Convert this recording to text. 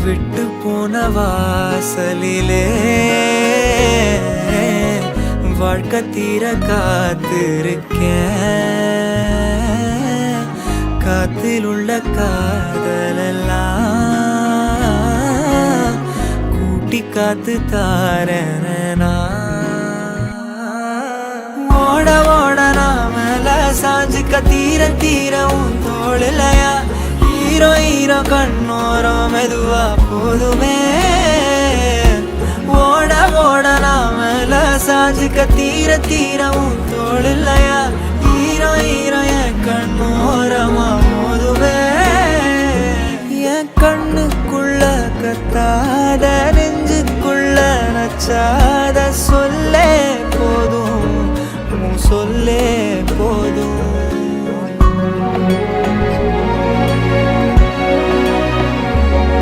விட்டு போன வாசலிலே வாழ்க்கை தீர காத்திருக்கேன். காத்தில் உள்ள காதலெல்லாம் கூட்டி காத்து தாரேனா. ஓட ஓட நாமல சாஞ்சுக்க தீர தீர உன் தோளிலையா ஹீரோ ஹீரோ கண்ணோரம் மெதுவா போதுமே. ஓட ஓட நாமல சாஞ்சுக்க தீர தீர உன் தோளிலையா ஹீரோ ஹீரோ என் கண்ணோரமா போதுமே. என் கண்ணுக்குள்ள கத்தாத நெஞ்சுக்குள்ள நச்சாத சொல்லே போதும் சொல்லே